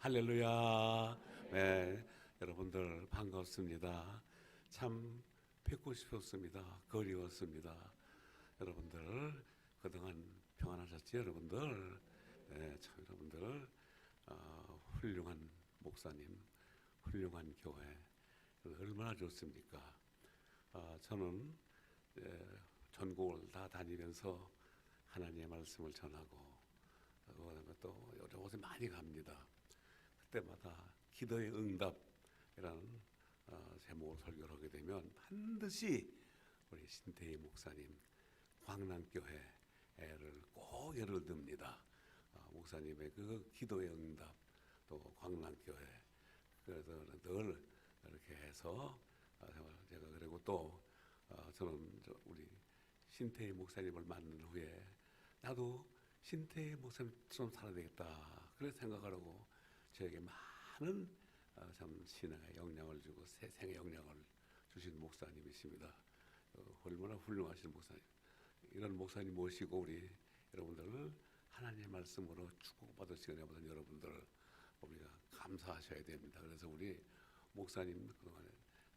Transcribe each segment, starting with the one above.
할렐루야. 네, 여러분들 반갑습니다. 참 뵙고 싶었습니다. 그리웠습니다. 여러분들 그동안 평안하셨지, 여러분들? 네, 참 여러분들 훌륭한 목사님, 훌륭한 교회 얼마나 좋습니까? 저는 전국을 다 다니면서 하나님의 말씀을 전하고 그다음에 또 여러 곳에 많이 갑니다. 그때마다 기도의 응답이라는 제목으로 설교를 하게 되면 반드시 우리 신태희 목사님 광남교회를 꼭 예를 듭니다. 목사님의 그 기도의 응답 또 광남교회 그래서 늘 이렇게 해서 제가 그리고 또 저는 우리 신태희 목사님을 만난 후에 나도 신태희 목사님처럼 살아야 되겠다 그렇게 생각하라고 저에게 많은 참 신앙의 영향을 주고 세상의 영향을 주신 목사님이십니다. 얼마나 훌륭하신 목사님. 이런 목사님 모시고 우리 여러분들을 하나님의 말씀으로 축복받을 시간에 보던 여러분들 우리가 감사하셔야 됩니다. 그래서 우리 목사님 그동안에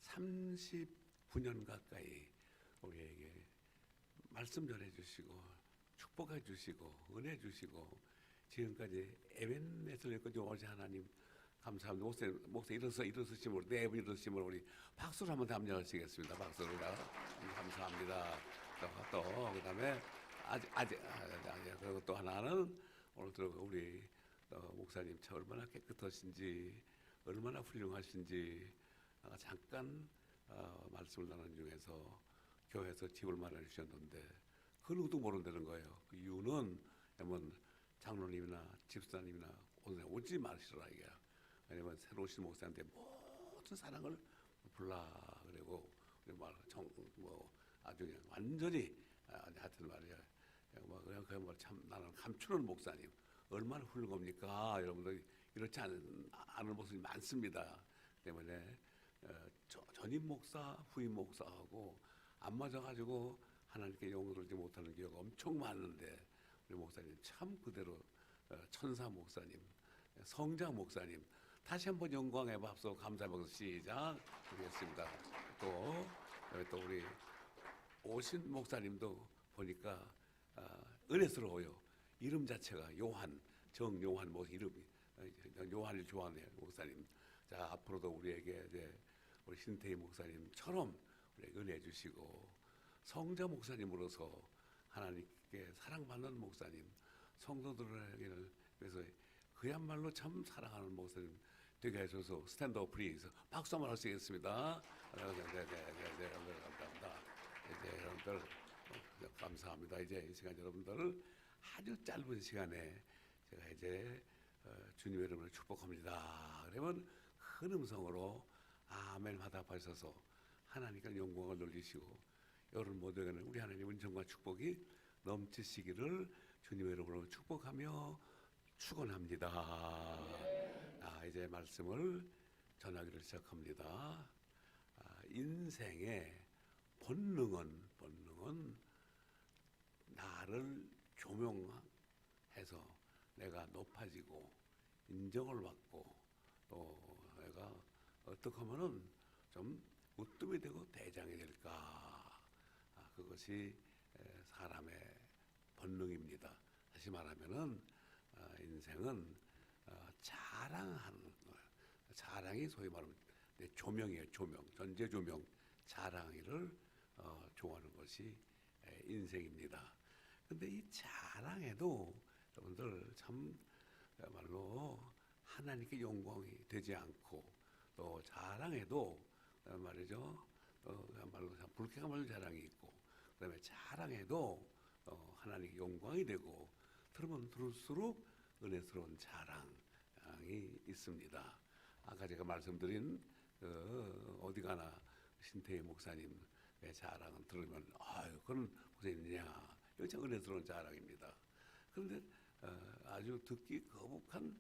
39년 가까이 우리에게 말씀 전해주시고 축복해 주시고 은혜 주시고 지금까지 에벤네슬까지 오신 하나님 감사합니다. 목사 일어서심으로 네분 일어서심으로 우리 박수를 한번 담력하시겠습니다. 박수를 감사합니다. 또 그다음에 아직 그리고 또 하나는 오늘 들어 우리 목사님 참 얼마나 깨끗하신지 얼마나 훌륭하신지 잠깐 말씀을 나누는 중에서 교회에서 집을 마련해 주셨는데 그 누구도 모른다는 거예요. 그 이유는 장로님이나 집사님이나 오지 마시라 이게. 왜냐면 새로 오신 목사한테 모든 사랑을 불라 그리고 아주 그냥 완전히 하여튼 말이야. 그냥 참 나는 감추는 목사님 얼마나 훌륭합니까? 여러분들 이렇지 않은 목사님이 많습니다. 때문에 전임 목사, 후임 목사하고 안 맞아가지고 하나님께 영광 돌리지 못하는 경우가 엄청 많은데 우리 목사님 참 그대로 천사 목사님, 성장 목사님 다시 한번 영광의 박수 감사하면서 시작 드리겠습니다. 또 우리 오신 목사님도 보니까 은혜스러워요. 이름 자체가 요한, 정요한 이름이 요한을 좋아하네요 목사님. 자 앞으로도 우리에게 우리 신태희 목사님처럼 우리에게 은혜 주시고 성자 목사님으로서 하나님께 사랑받는 목사님, 성도들에게 그래서 그야말로 참 사랑하는 목사님 되게 해줘서 스탠드업 프리즈 박수 한번 하시겠습니다. 네, 감사합니다. 이제 여러분들 감사합니다. 이제 이 시간 여러분들을 아주 짧은 시간에 제가 이제 주님의 이름으로 축복합니다. 그러면 큰 음성으로 아멘 화답하셔서 하나님께 영광을 돌리시고 여러분 모두에게는 우리 하나님의 은총과 축복이 넘치시기를 주님의 이름으로 축복하며 축원합니다. 이제 말씀을 전하기를 시작합니다. 인생의 본능은 나를 조명해서 내가 높아지고 인정을 받고 또 내가 어떻게 하면은 좀 으뜸이 되고 대장이 될까? 그것이 사람의 본능입니다. 다시 말하면은 인생은 자랑하는 거예요. 자랑이 소위 말하면 조명이에요. 조명, 전제 조명, 자랑을 좋아하는 것이 인생입니다. 근데 이 자랑에도 여러분들 참말로 하나님께 영광이 되지 않고 또 자랑에도 말이죠. 말로 불쾌감을 자랑이 있고 그다음에 자랑에도 하나님께 영광이 되고 들으면 들을수록 은혜스러운 자랑이 있습니다. 아까 제가 말씀드린 어디 가나 신태희 목사님의 자랑은 들으면 그런 목사님이냐 이거 참 은혜스러운 자랑입니다. 그런데 아주 듣기 거북한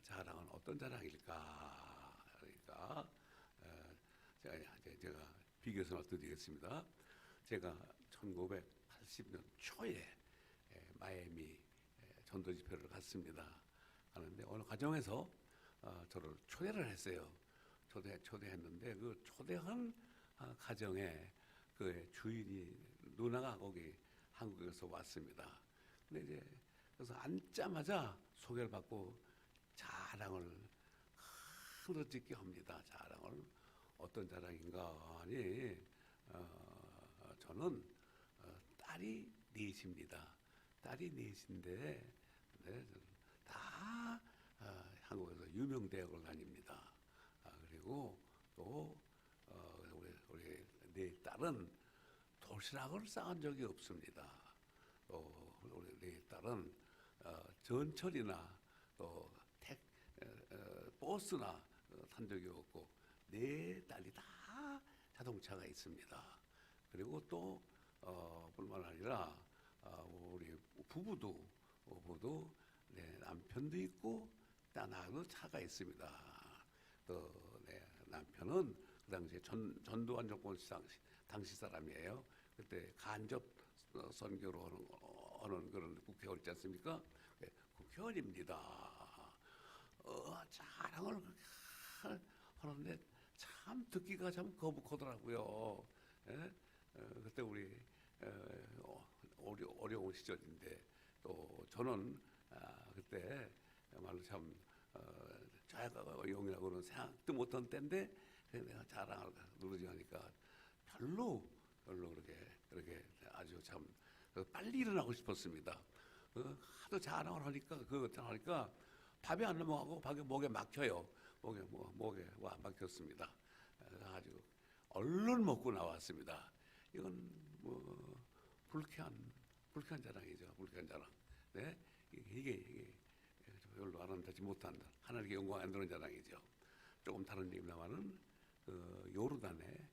자랑은 어떤 자랑일까? 그러니까 제가 비교해서 말씀드리겠습니다. 제가 1980년 초에 마이애미 전도 집회를 갔습니다. 가는데 어느 가정에서 저를 초대를 했어요. 초대했는데 그 초대한 가정에 그 주인이 누나가 거기 한국에서 왔습니다. 근데 이제 그래서 앉자마자 소개를 받고 자랑을 흐느끼게 합니다. 자랑을 어떤 자랑인가 하니 저는 딸이 넷입니다. 딸이 넷인데 네, 다 한국에서 유명 대학을 다닙니다. 그리고 또 우리 네 딸은 도시락을 싸간 적이 없습니다. 또 우리 네 딸은 전철이나 또 버스나 탄 적이 없고 네 딸이 다 자동차가 있습니다. 그리고 또 뿐만 아니라 우리 부부도 네, 남편도 있고 나도 차가 있습니다. 또 네, 남편은 그 당시에 전두환 정권 당시 사람이에요. 그때 간접 선교로 하는 그런 국회의원 있지 않습니까? 네, 국회의원입니다. 자랑을 그렇게 하는데 참 듣기가 참 거북하더라고요. 예? 그때 우리 어려운 시절인데 또 저는 그때 말로 참 자야가 용이라고는 생각도 못한 때인데 내가 자랑을 누르지 하니까 별로 그렇게 아주 참 빨리 일어나고 싶었습니다. 하도 자랑을 하니까 밥이 안 넘어가고 밥이 목에 막혀요. 목에 와 막혔습니다. 아주 얼른 먹고 나왔습니다. 이건 뭐 불쾌한 자랑이죠. 불쾌한 자랑. 네, 이게 별로 아름답지 못한 하나님께 영광 안 되는 자랑이죠. 조금 다른 얘기입니다만은 그 요르단에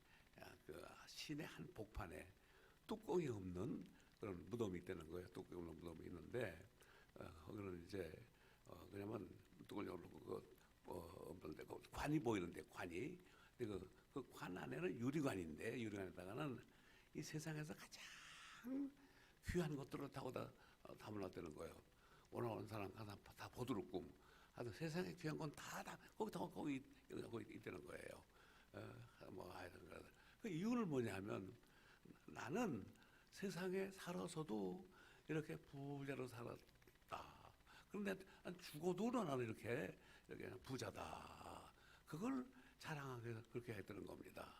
그 시내 한 복판에 뚜껑이 없는 그런 무덤이 있다는 거예요. 뚜껑이 없는 무덤이 있는데 거기는 이제 그러면 뚜껑을 열고 없는데 그 관이 보이는데 관이 근데 그 관 안에는 유리관인데 유리관에다가는 이 세상에서 가장 귀한 것들을 다 담아놨다는 거예요. 원하는 사람 다 보드롭고 하여튼 세상에 귀한 건 다 거기 있다는 거예요. 뭐 하여튼 그 이유는 뭐냐면 나는 세상에 살아서도 이렇게 부자로 살았다. 그런데 죽어도 나는 이렇게 부자다. 그걸 자랑하게 그렇게 했다는 겁니다.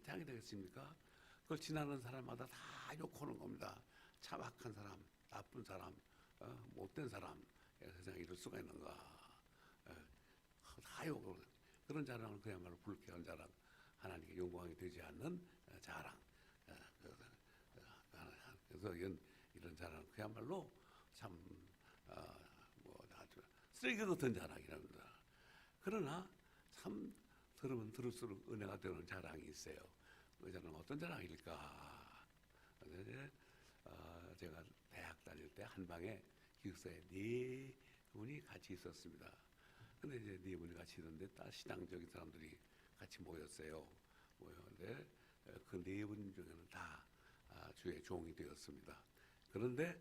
장이 되겠습니까? 그걸 지나는 사람마다 다 욕하는 겁니다. 참 악한 사람, 나쁜 사람, 못된 사람, 세상에 이럴 수가 있는가. 다 욕을. 그런 자랑은 그야말로 불쾌한 자랑, 하나님께 영광이 되지 않는 자랑. 그래서 이런 자랑 그야말로 참 아주 쓰레기 같은 자랑이랍니다. 그러나 참 들으면 들을수록 은혜가 되는 자랑이 있어요. 그 자랑은 어떤 자랑일까? 제가 대학 다닐 때 한 방에 기숙사에 네 분이 같이 있었습니다. 근데 이제 네 분이 같이 있는데 다 신앙적인 사람들이 같이 모였어요. 모였는데 그 네 분 중에는 다 주의 종이 되었습니다. 그런데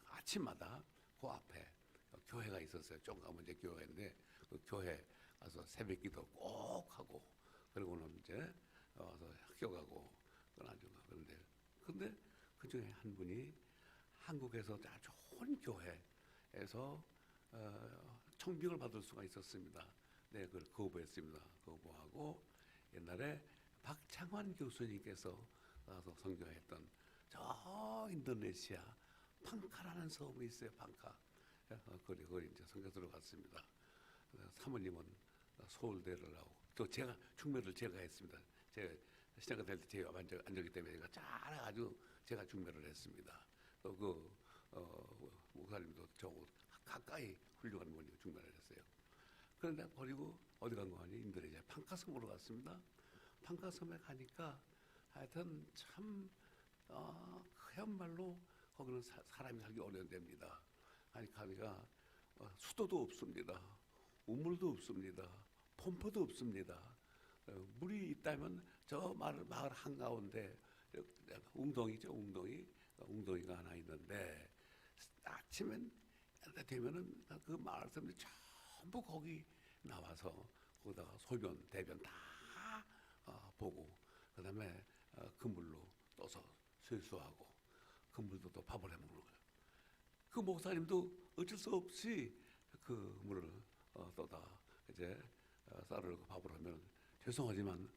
아침마다 그 앞에 교회가 있었어요. 좀 가면 이제 교회인데 그 교회 가서 새벽기도 꼭 하고 그러고는 이제 와서 학교 가고 그런데 그 중에 한 분이 한국에서 아주 좋은 교회에서 청빙을 받을 수가 있었습니다. 네, 그걸 거부했습니다. 거부하고 옛날에 박창환 교수님께서 와서 선교했던 저 인도네시아 팡카라는 섬이 있어요. 팡카. 거기 이제 선교 들어갔습니다. 사모님은 서울대를 나오고 또 제가 중매를 제가 했습니다. 제가 시작할 때 제가 앉았기 때문에 제가 잘 아주 제가 중매를 했습니다. 또 목사님도 저하고 가까이 훌륭한 분이 중매를 했어요. 그런데 버리고 어디 간 거 아니? 인도네시아 팡카섬으로 갔습니다. 팡카섬에 가니까 하여튼 참 그야말로 거기는 사람이 살기 어려운 데입니다. 가니까 수도도 없습니다. 우물도 없습니다. 펌프도 없습니다. 물이 있다면 저 마을 한가운데 웅덩이죠, 웅덩이가 하나 있는데 아침엔 되면은 그 마을 사람들이 전부 거기 나와서 거기다가 소변, 대변 다 보고 그다음에 그물로 떠서 세수하고 그물도 또 밥을 해 먹는 거예요. 그 목사님도 어쩔 수 없이 그 물을 떠다 이제 쌀을 밥을 하면 죄송하지만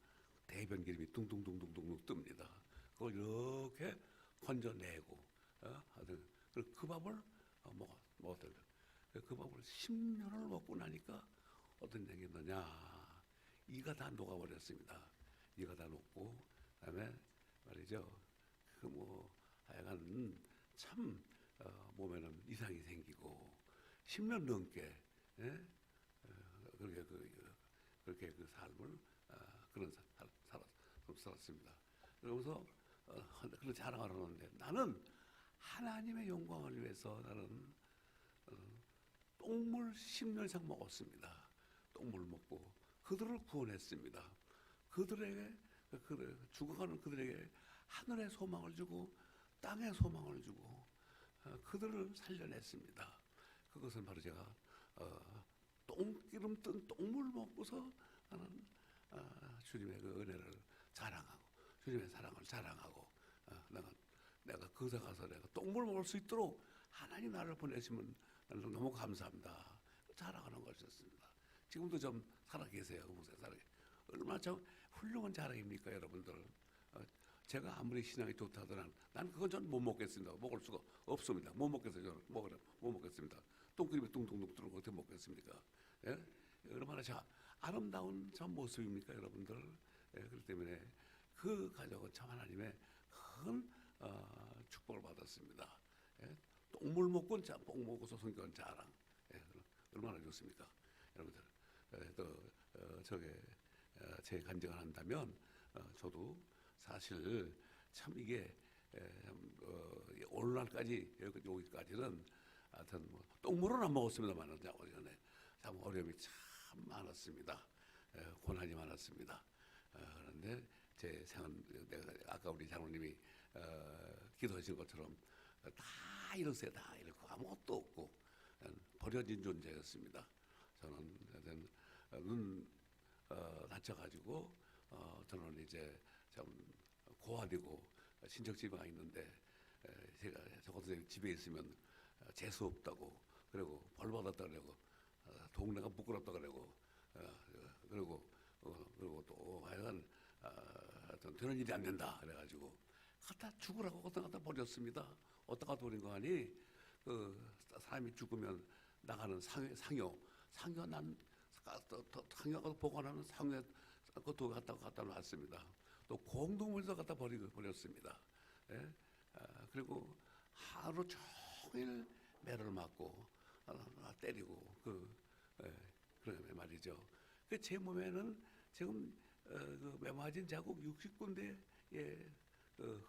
대변 기름이 둥둥둥둥둥 뜹니다. 그걸 이렇게 건져내고 하여튼 그 밥을 먹었던 거예요. 그 밥을 10년을 먹고 나니까 어떤 얘기 있느냐, 이가 다 녹아버렸습니다. 이가 다 녹고 그다음에 말이죠. 그 뭐 하여간 참 몸에는 이상이 생기고 10년 넘게 예? 그렇게 그 삶을 그런 좀 살았습니다. 그러면서 그런 자랑을 하는데 나는 하나님의 영광을 위해서 나는 똥물 10년 이상 먹었습니다. 똥물 먹고 그들을 구원했습니다. 그들에게 죽어가는 그들에게 하늘의 소망을 주고 땅의 소망을 주고 그들을 살려냈습니다. 그것은 바로 제가 똥기름 뜬 똥물 먹고서 나는 주님의 그 은혜를 자랑하고 주님의 사랑을 자랑하고 내가 거기서 가서 내가 똥물 먹을 수 있도록 하나님 나를 보내시면 나는 너무 감사합니다. 자랑하는 것이었습니다. 지금도 좀 살아계세요. 얼마나 참 훌륭한 자랑입니까, 여러분들. 제가 아무리 신앙이 좋다더라 난 그건 전 못 먹겠습니다. 먹을 수가 없습니다. 못 먹겠어요. 저는 못 먹겠습니다. 똥그림이 뚱뚱뚱 뜨는 거 어떻게 먹겠습니까? 예? 얼마나 아름다운 참 모습입니까, 여러분들. 예, 그렇기 때문에 그 가족은 참 하나님의 큰 축복을 받았습니다. 예? 똥물 먹고 뽕 먹고서 성경 자랑. 예, 얼마나 좋습니까, 여러분들. 또 저게 제 간증을 한다면 저도 사실 참 이게 오늘날까지 여기까지는 하여튼 뭐 똥물은 안 먹었습니다만 참 어려움이 참 많았습니다. 고난이 많았습니다. 그런데 제 생은 내가 아까 우리 장로님이 기도하신 것처럼 다 잃었어요. 다 잃고 아무것도 없고 버려진 존재였습니다. 저는 하여튼 눈 다쳐가지고 저는 이제 좀 고아되고 친척집에 가 있는데 제가 저것도 집에 있으면 재수 없다고 그리고 벌 받았다 그러고 동네가 부끄럽다 그러고 그리고 또 하여간 되는 일이 안 된다 그래가지고 갖다 죽으라고 갖다 버렸습니다. 어디다 버린 거 아니? 그 사람이 죽으면 나가는 상여 난 상여가 보관하는 상여 그것도 갖다 놨습니다. 또 공동물도 갖다 버렸습니다. 예? 그리고 하루 종일 매를 맞고 때리고 그런 말이죠. 제 몸에는 지금 그 매맞은 자국 60군데의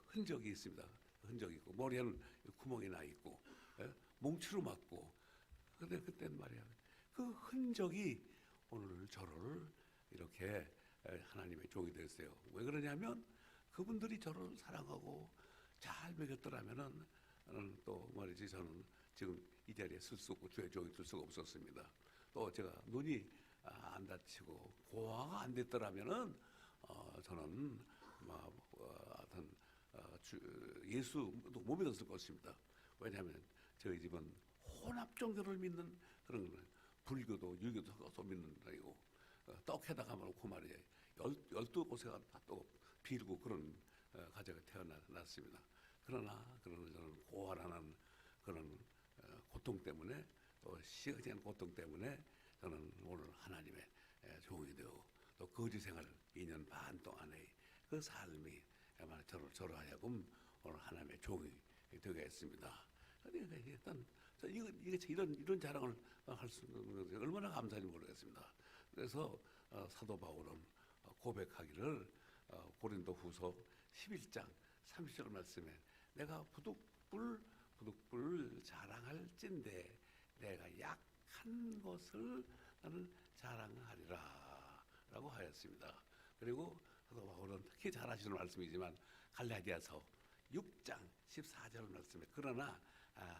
흔적이 있습니다. 흔적이 있고 머리에는 구멍이 나 있고 몽치로 맞고 근데 그때는 말이야 그 흔적이 오늘 저를 이렇게 하나님의 종이 됐어요. 왜 그러냐면 그분들이 저를 사랑하고 잘 먹였더라면은 또 말이지 저는 지금 이 자리에 쓸 수 없고 주의 종이 될 수가 없었습니다. 또 제가 눈이 안 다치고 고아가 안 됐더라면은 저는 하여튼 예수도 못 믿었을 것입니다. 왜냐하면 저희 집은 혼합 종교를 믿는 그런 불교도 유교도 섞어서 믿는 데이고 떡에다가 놓고 말이에요. 12곳에가 또 빌고 그런 가정에 태어났습니다. 그러나 저는 고아라는 그런 고통 때문에 또 시각적인 고통 때문에 저는 오늘 하나님의 종이 되고 또 거지 생활 2년 반 동안의 그 삶이 아마 저로 하여금 오늘 하나님의 종이 되게 했습니다. 그러니까 일단 이런 자랑을 할 수 있는 것이 얼마나 감사한지 모르겠습니다. 그래서 사도 바울은 고백하기를 고린도후서 11장 30절 말씀에 내가 부득불 자랑할진대 내가 약한 것을 나는 자랑하리라 라고 하였습니다. 그리고 사도 바울은 특히 잘하시는 말씀이지만 갈라디아서 6장 14절 말씀에 그러나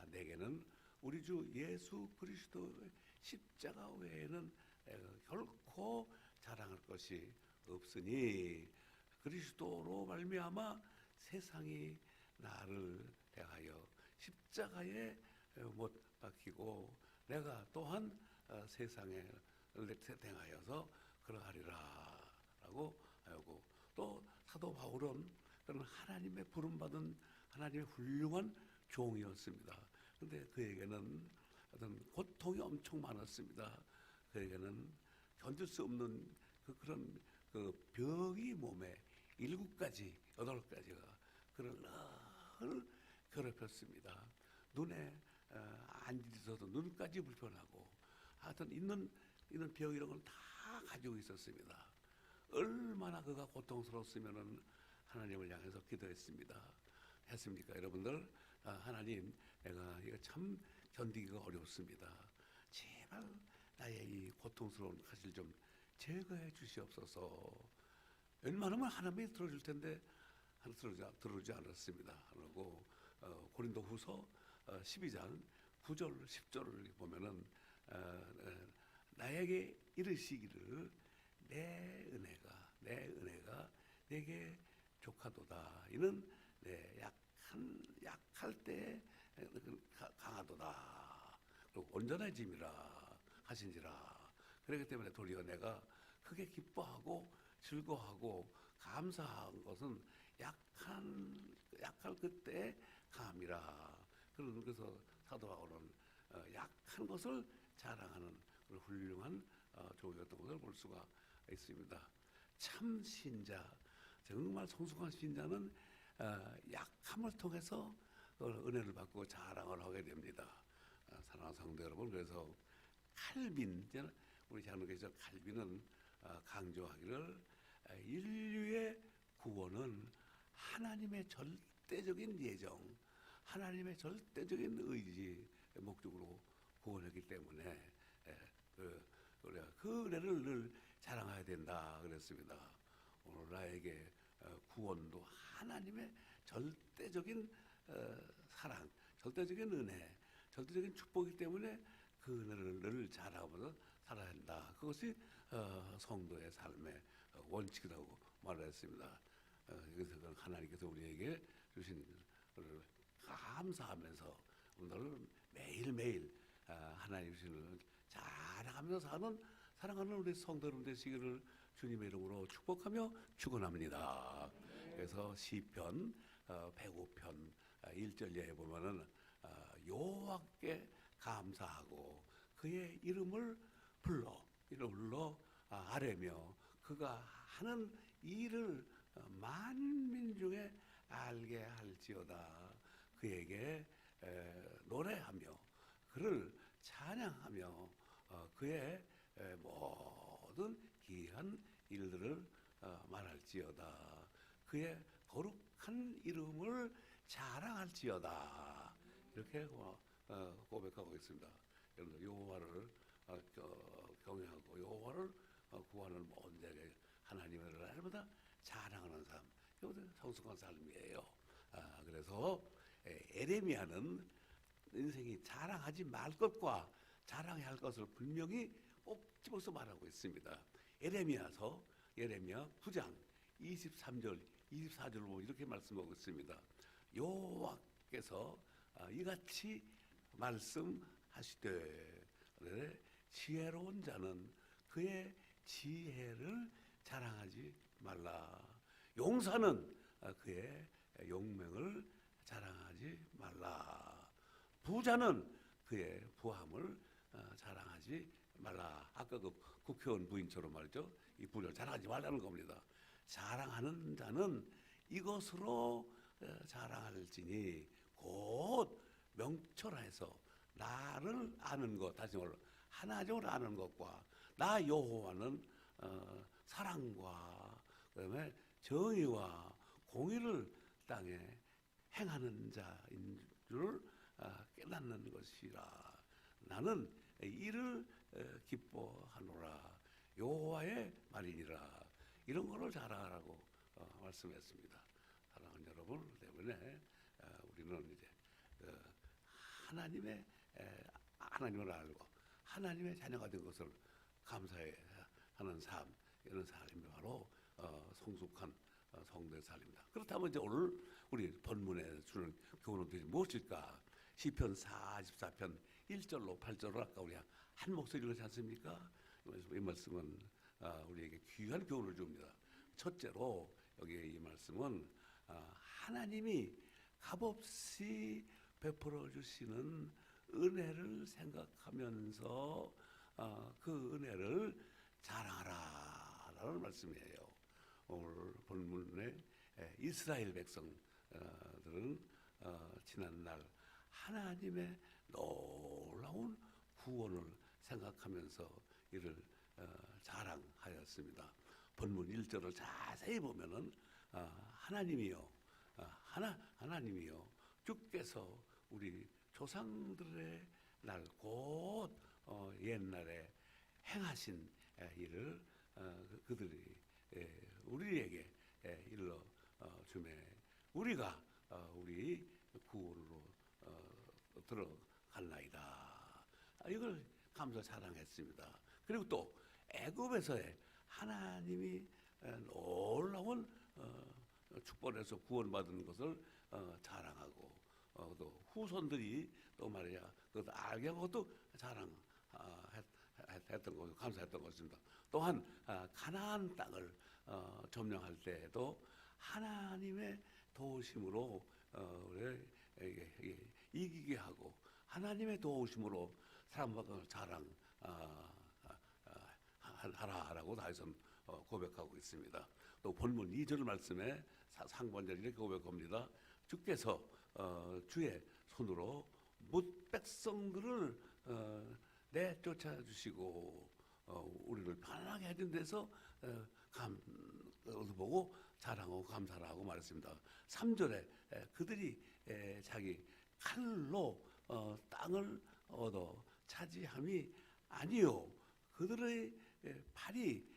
내게는 우리 주 예수 그리스도의 십자가 외에는 결코 자랑할 것이 없으니 그리스도로 말미암아 세상이 나를 대하여 십자가에 못 박히고 내가 또한 세상에 대하여서 그러하리라 라고 하고, 또 사도 바울은 그는 하나님의 부름받은 하나님의 훌륭한 종이었습니다. 그런데 그에게는 어떤 고통이 엄청 많았습니다. 그에게는 견딜 수 없는 그런 그 병이 몸에 7가지, 8가지가 그를 늘 괴롭혔습니다. 눈에 안 있어도 눈까지 불편하고, 하여튼 있는 병 이런 걸 다 가지고 있었습니다. 얼마나 그가 고통스러웠으면은 하나님을 향해서 기도했습니다. 했습니까, 여러분들? 하나님, 내가 이거 참 견디기가 어렵습니다. 제발 나의 이 고통스러운 사실 좀 제거해 주시옵소서. 웬만하면 하나님이 들어줄 텐데 들어주지 않았습니다. 그리고 고린도후서 12장 9절 10절을 보면은 나에게 이르시기를 내 은혜가 내게 족하도다. 이는 내 약할 때 강하도다. 그리고 온전해짐이라 하신지라. 그렇기 때문에 도리어 내가 크게 기뻐하고 즐거워하고 감사한 것은 약할 그때 감이라. 그래서 사도 바울은 약한 것을 자랑하는 그런 훌륭한 종이었던 것을 볼 수가 있습니다. 참 신자, 정말 성숙한 신자는 약함을 통해서 은혜를 받고 자랑을 하게 됩니다. 사랑하는 성도 여러분, 그래서 칼빈, 우리 장로교에서 칼빈은 강조하기를 인류의 구원은 하나님의 절대적인 예정, 하나님의 절대적인 의지 목적으로 구원했기 때문에 그 은혜를 늘 자랑해야 된다 그랬습니다. 오늘 나에게 구원도 하나님의 절대적인 사랑, 절대적인 은혜, 절대적인 축복이기 때문에 그 은혜를 늘 자랑하면서 살아야 한다. 그것이 성도의 삶의 원칙이라고 말했습니다. 그래서 하나님께서 우리에게 주신 감사하면서 오늘 매일매일 하나님 주시는 자랑하면서 사랑하는 우리 성도 여러분 되시기를 주님의 이름으로 축복하며 축원합니다. 그래서 시편 105편 1절에 보면은 여호와께 감사하고 그의 이름을 불러 아뢰며 그가 하는 일을 만민 중에 알게 할지어다. 그에게 노래하며 그를 찬양하며 그의 모든 기이한 일들을 말할지어다. 그의 거룩한 이름을 자랑할지어다. 이렇게 고백하고 있습니다. 여러분, 여호와를 경외하고 여호와를 구하는 모든 자에게 하나님을 날마다 자랑하는 삶, 이것은 성숙한 삶이에요. 그래서 에레미야는 인생이 자랑하지 말 것과 자랑해야 할 것을 분명히 꼭 집어서 말하고 있습니다. 예레미야 9장 23절 24절을 보면 이렇게 말씀하고 있습니다. 여호와께서 이같이 말씀하시되 지혜로운 자는 그의 지혜를 자랑하지 말라. 용사는 그의 용맹을 자랑하지 말라. 부자는 그의 부함을 자랑하지 말라. 아까 그 국회의원 부인처럼 말이죠. 이 부를 자랑하지 말라는 겁니다. 자랑하는 자는 이것으로 자랑할지니 곧 명철해서 나를 아는 것, 다시 말로 하나님을 아는 것과 나 여호와는 사랑과 그다음에 정의와 공의를 땅에 행하는 자인 줄 깨닫는 것이라. 나는 이를 기뻐하노라. 여호와의 말이니라. 이런 거를 자랑하라고 말씀했습니다. 사랑하는 여러분 때문에 우리는 이제 하나님의 하나님을 알고 하나님의 자녀가 된 것을 감사하는 삶, 이런 삶이 바로 성숙한 성도의 삶입니다. 그렇다면 이제 오늘 우리 본문에 주는 교훈은 도대체 무엇일까? 시편 44편 1절로 8절로 아까 우리 한 목소리로 읽지 않습니까? 이 말씀은 우리에게 귀한 교훈을 줍니다. 첫째로 여기 이 말씀은 하나님이 값없이 베풀어 주시는 은혜를 생각하면서 그 은혜를 자랑하라라는 말씀이에요. 오늘 본문에 이스라엘 백성들은 지난날 하나님의 놀라운 구원을 생각하면서 이를 자랑하였습니다. 본문 1절을 자세히 보면은 하나님이요, 하나님이요, 주께서 우리 조상들의 날 곧 옛날에 행하신 일을 그들이 우리에게 일러 주매 우리가 우리 구원으로 들어갈나이다. 이걸 감사 자랑했습니다. 그리고 또 애굽에서의 하나님이 놀라운 축복에서 구원받은 것을 자랑하고 또 후손들이 또 말이야 그것도 알게 하고 또 자랑했던 것, 감사했던 것입니다. 또한 가나안 땅을 점령할 때에도 하나님의 도우심으로 이기게 하고 하나님의 도우심으로 사람마다 자랑하라고 다윗은 고백하고 있습니다. 또 본문 2절 말씀에 상반절 이렇게 고백합니다. 주께서 주의 손으로 뭇 백성들을 내쫓아 주시고 우리를 편안하게 해준 데서 보고 자랑하고 감사하고 말했습니다. 3절에 그들이 자기 칼로 땅을 얻어 차지함이 아니요 그들의 팔이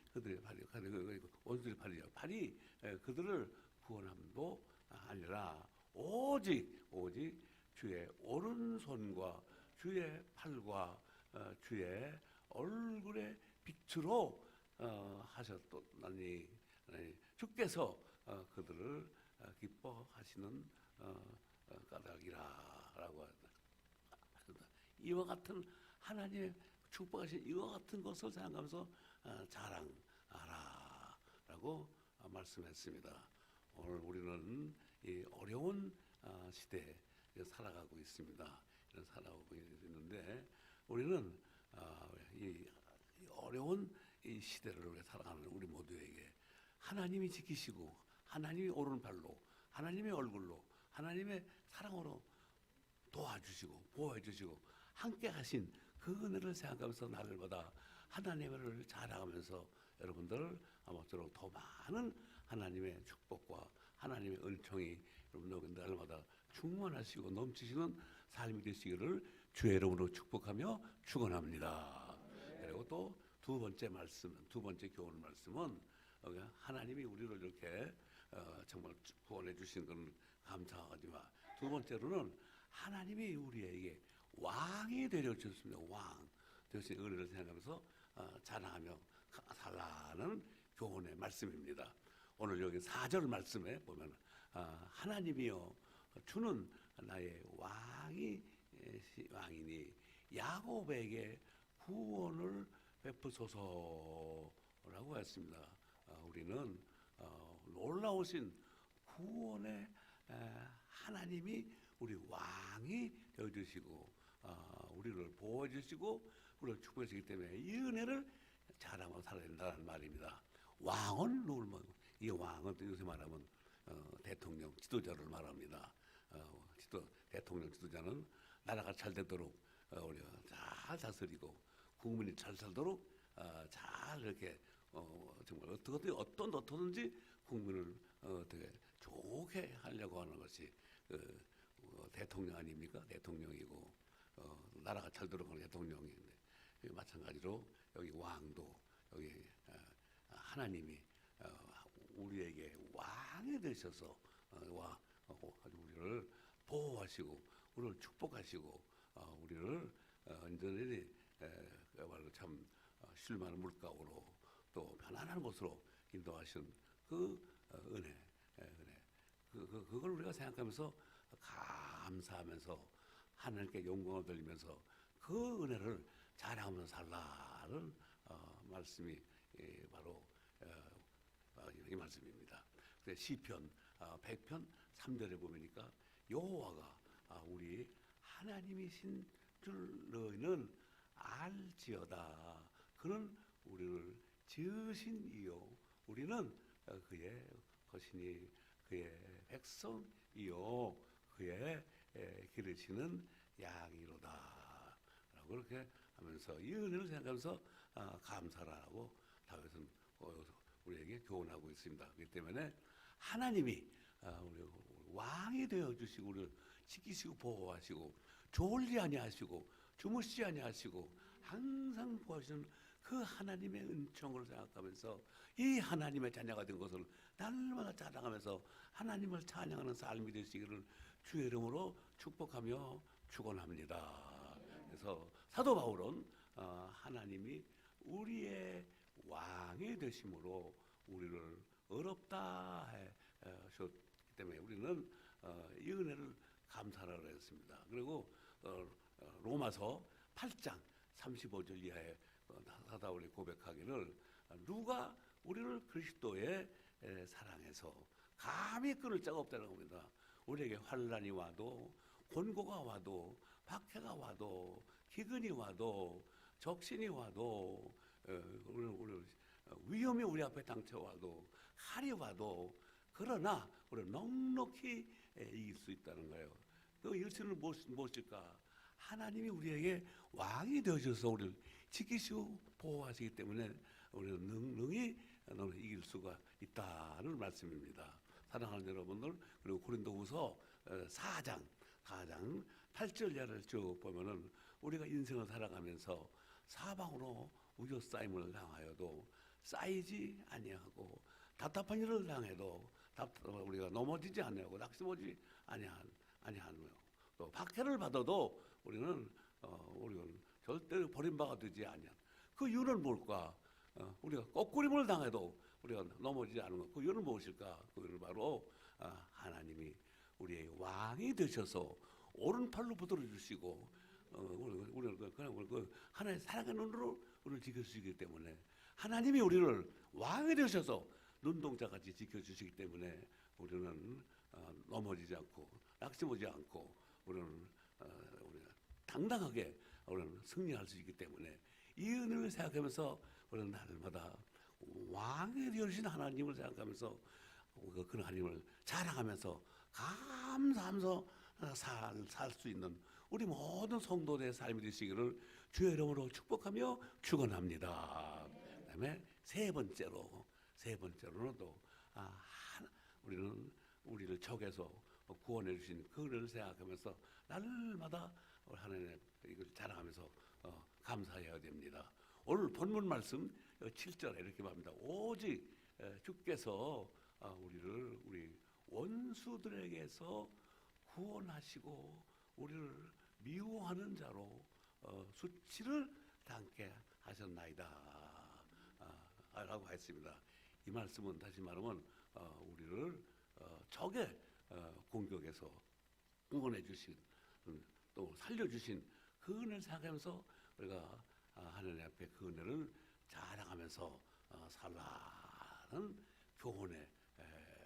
원수의 팔이 그들을 구원함도 아니라 오직 주의 오른손과 주의 팔과 주의 얼굴의 빛으로 하셨더니 주께서 그들을 기뻐하시는 까닭이라라고 합니다. 이와 같은 하나님의 축복하신 이와 같은 것을 생각하면서 자랑하라라고 말씀했습니다. 오늘 우리는 이 어려운 시대에 살아가고 있습니다. 살아가고 있는데 우리는 이 어려운 이 시대를 살아가는 우리 모두에게 하나님이 지키시고 하나님이 오른팔로 하나님의 얼굴로 하나님의 사랑으로 도와주시고 보호해주시고 함께 하신 그 은혜를 생각하면서 날마다 하나님을 자랑하면서 여러분들 아무쪼록 더 많은 하나님의 축복과 하나님의 은총이 여러분들 날마다 충만하시고 넘치시는 삶이 되시기를 주의 이름으로 축복하며 축원합니다. 그리고 또 두 번째 교훈 말씀은 하나님이 우리를 이렇게 정말 구원해 주신 건 감사하지만 두 번째로는 하나님이 우리에게 왕이 되려 주셨습니다. 왕 되신 은혜를 생각하면서 자랑하며 살라는 교훈의 말씀입니다. 오늘 여기 4절 말씀에 보면 하나님이여 주는 나의 왕이니 야곱에게 구원을 베푸소서라고 했습니다. 우리는 놀라우신 구원의 하나님이 우리 왕이 되어주시고 우리를 보호해주시고 우리를 축복해주시기 때문에 이 은혜를 자랑하고 살아야 된다는 말입니다. 왕은 누굴 이 왕은 또 요새 말하면 대통령 지도자를 말합니다. 대통령 지도자는 나라가 잘 되도록 우리가 잘 다스리고 국민이 잘 살도록 잘 이렇게 정말 어떻게든지 국민을 어떻게 좋게 하려고 하는 것이 대통령 아닙니까? 대통령이고 나라가 잘 돌아가는 대통령인데 마찬가지로 여기 왕도 여기 하나님이 우리에게 왕이 되셔서 우리를 보호하시고 우리를 축복하시고 우리를 온전히 그야말로 참 쉴만한 물가로 또 편안한 곳으로 인도하신 그 은혜, 은혜. 그걸 우리가 생각하면서 감사하면서 하나님께 영광을 돌리면서 그 은혜를 자랑하면서 살라는 말씀이 바로 이 말씀입니다. 시편 100편 3절에 보니까 여호와가 우리 하나님이신 줄 너희는 알지어다. 그는 우리를 지으신 이요 우리는 그의 것이니 그의 백성이요 그의 기르시는 양이로다. 라고 그렇게 하면서 이 은혜를 생각하면서 감사라고 다윗은 우리에게 교훈하고 있습니다. 그렇기 때문에 하나님이 우리 왕이 되어 주시고 우리를 지키시고 보호하시고 졸지 아니하시고 주무시지 아니하시고 항상 보호하시는 그 하나님의 은총을 생각하면서 이 하나님의 자녀가 된 것을 날마다 자랑하면서 하나님을 찬양하는 삶이 되시기를 주의 이름으로 축복하며 축원합니다. 그래서 사도 바울은 하나님이 우리의 왕이 되심으로 우리를 어렵다 하셨기 때문에 우리는 이 은혜를 감사하라 했습니다. 그리고 로마서 8장 35절 이하에 사도 바울이 고백하기를 누가 우리를 그리스도의 사랑해서 감히 끊을 자가 없다는 겁니다. 우리에게 환난이 와도 곤고가 와도 박해가 와도 기근이 와도 적신이 와도 위험이 우리 앞에 당쳐와도 칼이 와도 그러나 우리는 넉넉히 이길 수 있다는 거예요. 그 일치는 무엇일까? 하나님이 우리에게 왕이 되어주셔서 우리를 지키시고 보호하시기 때문에 우리는 능히 이길 수가 있다는 말씀입니다. 사랑하는 여러분들, 그리고 고린도후서 4장 8절 이하를 쭉 보면은 우리가 인생을 살아가면서 사방으로 우겨싸임을 당하여도 쌓이지 아니하고 답답한 일을 당해도 우리가 넘어지지 아니하고 낙심하지 아니하며 또 박해를 받아도 우리는 절대로 버림받아 되지 아니한 그 이유는 뭘까? 우리가 거꾸림을 당해도 우리가 넘어지지 않은 것. 그 이유는 무엇일까? 그 이유는 바로 하나님이 우리의 왕이 되셔서 오른팔로 붙들어 주시고 우리를 그냥 하나님의 사랑의 눈으로 우리를 지켜주시기 때문에 하나님이 우리를 왕이 되셔서 눈동자같이 지켜주시기 때문에 우리는 넘어지지 않고 낙심하지 않고 우리가 당당하게 우리는 승리할 수 있기 때문에 이 은혜를 생각하면서 우리는 날마다 왕이 되어주신 하나님을 생각하면서 그 하나님을 자랑하면서 감사하면서 살 수 있는 우리 모든 성도들의 삶이 되시기를 주의 이름으로 축복하며 축원합니다. 그다음에 세 번째로는 또 우리를 적에서 구원해 주신 그 은혜를 생각하면서 날마다 하나님의 이걸 자랑하면서 감사해야 됩니다. 오늘 본문 말씀 7절에 이렇게 말합니다. 오직 주께서 우리 원수들에게서 구원하시고 우리를 미워하는 자로 수치를 당케 하셨나이다 라고 했습니다. 이 말씀은 다시 말하면 우리를 적의 공격에서 구원해 주신 또 살려주신 그 은혜를 생각하면서 우리가 하나님 앞에 그 은혜를 자랑하면서 살라는 교훈의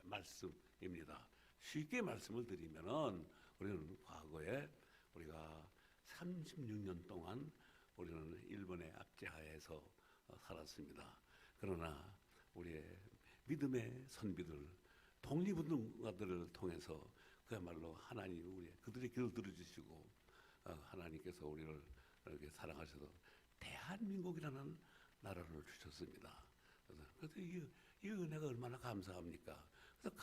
말씀입니다. 쉽게 말씀을 드리면은 우리는 과거에 우리가 36년 동안 우리는 일본의 압제하에서 살았습니다. 그러나 우리의 믿음의 선비들, 독립운동가들을 통해서 그야말로 하나님 그들의 기도를 들어주시고 하나님께서 우리를 이렇게 사랑하셔서 대한민국이라는 나라를 주셨습니다. 그래서 이 은혜가 얼마나 감사합니까? 그래서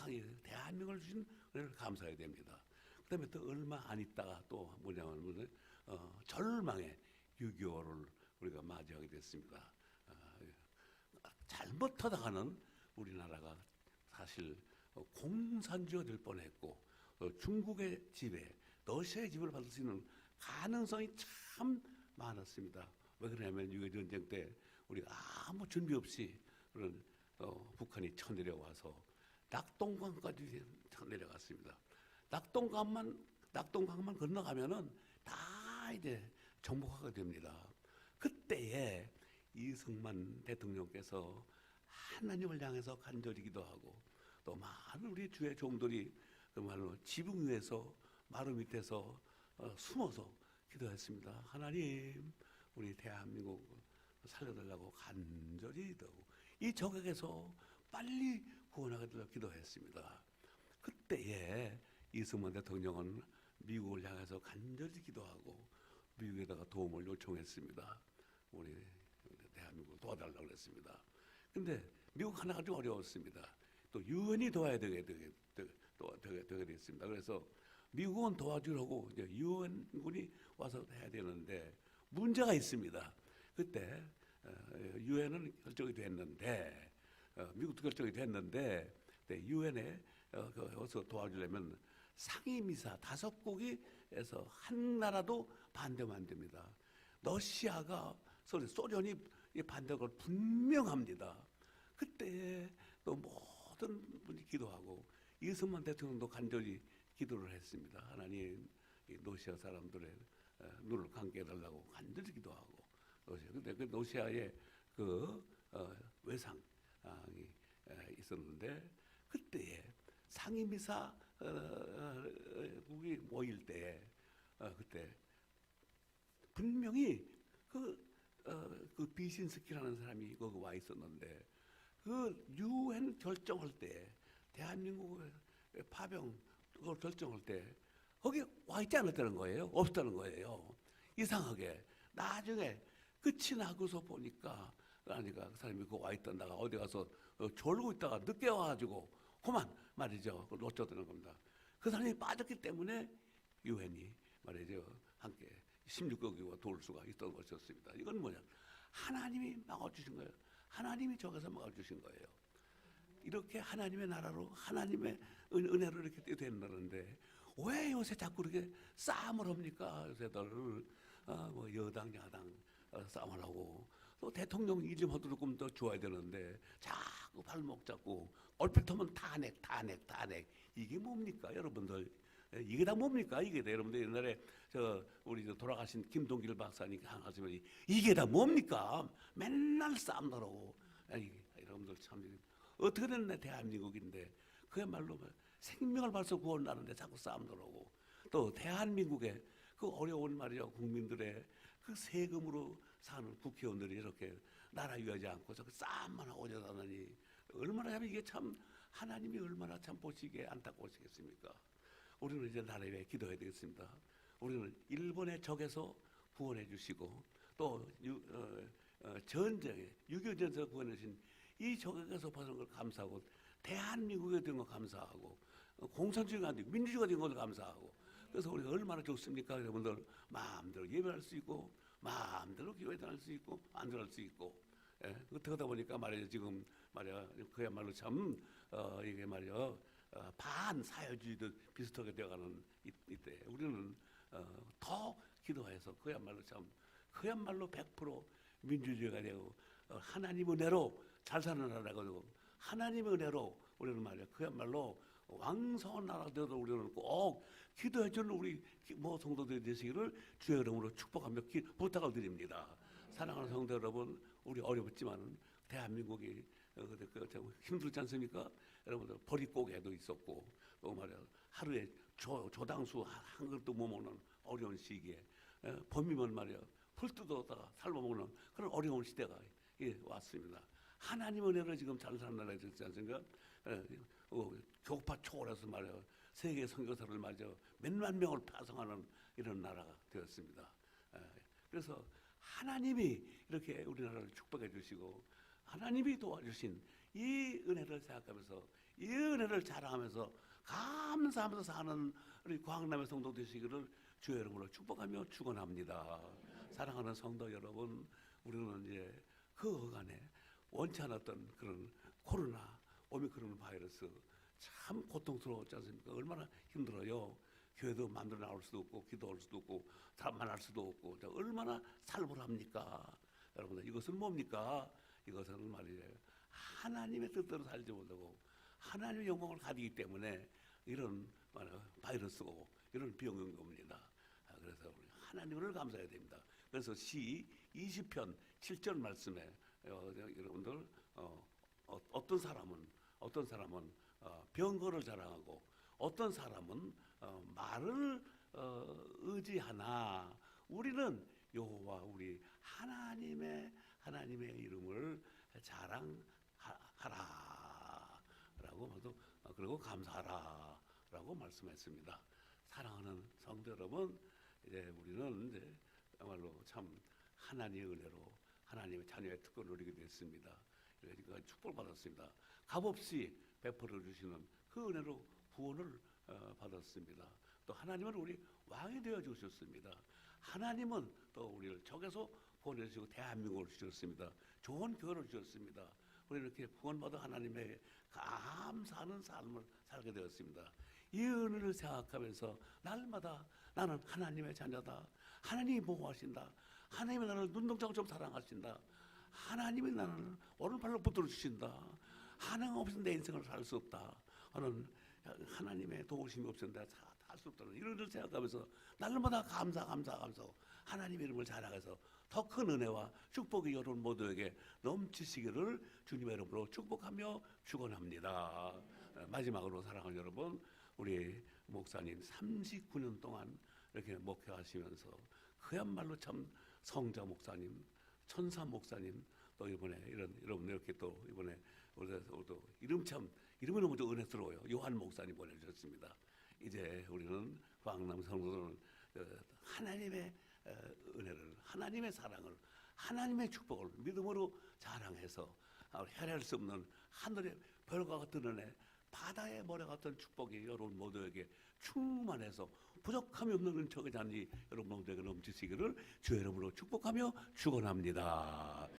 대한민국을 주신 은혜를 감사해야 됩니다. 그다음에 또 얼마 안 있다가 또 뭐냐면 절망의 6.25를 우리가 맞이하게 됐습니다. 잘못하다가는 우리나라가 사실 공산주의가 될 뻔했고 중국의 지배, 러시아의 지배를 받을 수 있는 가능성이 참 많았습니다. 왜 그러냐면 6.25 전쟁 때 우리가 아무 준비 없이 그런 북한이 쳐내려와서 낙동강까지 쳐내려갔습니다. 낙동강만 건너가면은 다 이제 정복하게 됩니다. 그때에 이승만 대통령께서 하나님을 향해서 간절히 기도하고 또 많은 우리 주의 종들이 그말로 지붕 위에서 마루 밑에서 숨어서 기도했습니다. 하나님, 우리 대한민국 살려달라고 간절히 기도하고 이 적에게서 빨리 구원하게 달라고 기도했습니다. 그때에 이승만 대통령은 미국을 향해서 간절히 기도하고 미국에다가 도움을 요청했습니다. 우리 대한민국을 도와달라고 그랬습니다. 근데 미국 하나가 좀 어려웠습니다. 또 유엔이 도와야 되게 됐습니다. 그래서 미국은 도와주려고 이제 유엔군이 와서 해야 되는데 문제가 있습니다. 그때 유엔은 결정이 됐는데 미국도 결정이 됐는데 유엔에 여기서 도와주려면 상임이사 5국에서 한 나라도 반대하면 안 됩니다. 러시아가 소련이 반대한 걸 분명합니다. 그때 또 모든 분이 기도하고 이승만 대통령도 간절히 기도를 했습니다. 하나님, 이 러시아 사람들의 눈을 감게 해달라고 간절히 기도하고 근데 그 러시아의 그 외상이 있었는데 그때에 상임이사 국이 모일 때 그때 분명히 그 비신스키라는 사람이 거기 와 있었는데 그 유엔 결정할 때 대한민국의 파병 그걸 결정할 때 거기 와 있지 않았다는 거예요. 없었다는 거예요. 이상하게 나중에 끝이 나고서 보니까 그러니까 그 사람이 그 와 있던 나가 어디 가서 졸고 있다가 늦게 와가지고 그만 말이죠. 그걸 어쩌다는 겁니다. 그 사람이 빠졌기 때문에 유엔이 말이죠. 함께 16개국과 도울 수가 있던 것이었습니다. 이건 뭐냐? 하나님이 막아주신 거예요. 하나님이 저기서 막아주신 거예요. 이렇게 하나님의 나라로 하나님의 은혜로 이렇게 된다는데 왜 요새 자꾸 이렇게 싸움을 합니까? 요새들 뭐 여당 야당 싸움을 하고 또 대통령 일 좀 하도록 좀 더 좋아야 되는데 자꾸 발목 잡고 얼핏하면 탄핵 이게 뭡니까 여러분들? 이게 다 뭡니까? 이게 다 여러분들 옛날에 우리 돌아가신 김동길 박사님 하시면 이게 다 뭡니까? 맨날 싸움하고 여러분들 참 어떻게 됐네 대한민국인데 그야말로 생명을 벌써 구원하는데 자꾸 싸움하고 또 대한민국의 그 어려운 말이죠 국민들의 그 세금으로 사는 국회의원들이 이렇게 나라 위하지 않고 저 싸움만 하고 저러니 얼마나 참 이게 참 하나님이 얼마나 참 보시기에 안타까우시겠습니까? 우리는 이제 나라 위해 기도해야 되겠습니다. 우리는 일본의 적에서 구원해 주시고 또 전쟁에 6.25 전쟁에서 구원해 주신 이 적에서 벗어난 걸 감사하고 대한민국에 된 거 감사하고 공산주의가 아니고 민주주의가 된 것도 감사하고 그래서 우리가 얼마나 좋습니까? 여러분들 마음대로 예배할 수 있고 마음대로 기도할 수 있고 안전할 수 있고 그러다 보니까 말이죠 지금 말이야 그야말로 참 이게 말이야 반사회주의도 비슷하게 되어가는 이때 우리는 더 기도해서 그야말로 100% 민주주의가 되고 하나님 은혜로 잘 사는 나라가 되고 하나님의 은혜로 우리는 말이야 그야말로 왕성한 나라가 되어도 우리는 꼭 기도해주는 우리 성도들이 되시기를 주의 이름으로 축복하며 부탁을 드립니다. 사랑하는 성도 여러분, 우리 어렵지만 대한민국이 힘들지 않습니까? 여러분들 보릿고개도 있었고 또 말이야 하루에 조당수 한 그릇도 못 먹는 어려운 시기에 봄이면 말이야 풀 뜯어다가 삶아 먹는 그런 어려운 시대가 왔습니다. 하나님 은혜로 지금 잘 사는 나라가 있지 않습니까? 교파 초월해서 말이야 세계 선교사를 말이야 몇만 명을 파송하는 이런 나라가 되었습니다. 그래서 하나님이 이렇게 우리나라를 축복해 주시고 하나님이 도와주신 이 은혜를 생각하면서 이 은혜를 자랑하면서 감사하면서 사는 우리 광남의 성도 되시기를 주의 이름으로 축복하며 축원합니다. 사랑하는 성도 여러분, 우리는 이제 그 어간에 원치 않았던 그런 코로나 오미크론 바이러스 참 고통스러웠지 않습니까? 얼마나 힘들어요. 교회도 만들어 나올 수도 없고 기도할 수도 없고 사람 만날 수도 없고 얼마나 살벌합니까? 여러분들 이것은 뭡니까? 이것은 말이에요. 하나님의 뜻대로 살지 못하고 하나님의 영광을 가지기 때문에 이런 바이러스고 이런 병이 온 겁니다. 그래서 우리 하나님을 감사해야 됩니다. 그래서 시 20편 7절 말씀에 여러분들 어떤 사람은 병거를 자랑하고 어떤 사람은 말을 의지하나 우리는 여호와 우리 하나님의 이름을 자랑하라라고 그리고 감사하라라고 말씀했습니다. 사랑하는 성도 여러분, 이제 우리는 이제 정말로 참 하나님의 은혜로 하나님의 자녀의 특권을 누리게 됐습니다. 그러니까 축복을 받았습니다. 값없이 베풀어 주시는 그 은혜로 구원을 받았습니다. 또 하나님은 우리 왕이 되어 주셨습니다. 하나님은 또 우리를 적에서 보내주시고 대한민국을 주셨습니다. 좋은 교회를 주셨습니다. 우리 이렇게 구원받은 하나님의 감사하는 삶을 살게 되었습니다. 이 은혜를 생각하면서 날마다 나는 하나님의 자녀다. 하나님이 보호하신다. 하나님이 나를 눈동자처럼 사랑하신다. 하나님이 나를 오른팔로 붙들어 주신다. 하나님 없이는 내 인생을 살 수 없다. 나는 하나님의 도우심이 없으면 내가 살 수 없다는 이런 걸 생각하면서 날마다 감사하고 하나님의 이름을 자랑해서 더 큰 은혜와 축복이 여러분 모두에게 넘치시기를 주님의 이름으로 축복하며 축원합니다. 마지막으로 사랑하는 여러분, 우리 목사님 39년 동안 이렇게 목회하시면서 그야말로 참 성자 목사님, 천사 목사님, 또 이번에 여러분 이렇게 또 이번에 또 이름이 너무 은혜스러워요. 요한 목사님 보내주셨습니다. 이제 우리는 광남 성도들은 하나님의 은혜를, 하나님의 사랑을, 하나님의 축복을 믿음으로 자랑해서 헤아릴 수 없는 하늘의 별과 같은 은혜, 바다의 모래 같은 축복이 여러분 모두에게 충만해서 부족함이 없는 은총의 잔이 여러분 모두에게 넘치시기를 주의 이름으로 축복하며 축원합니다.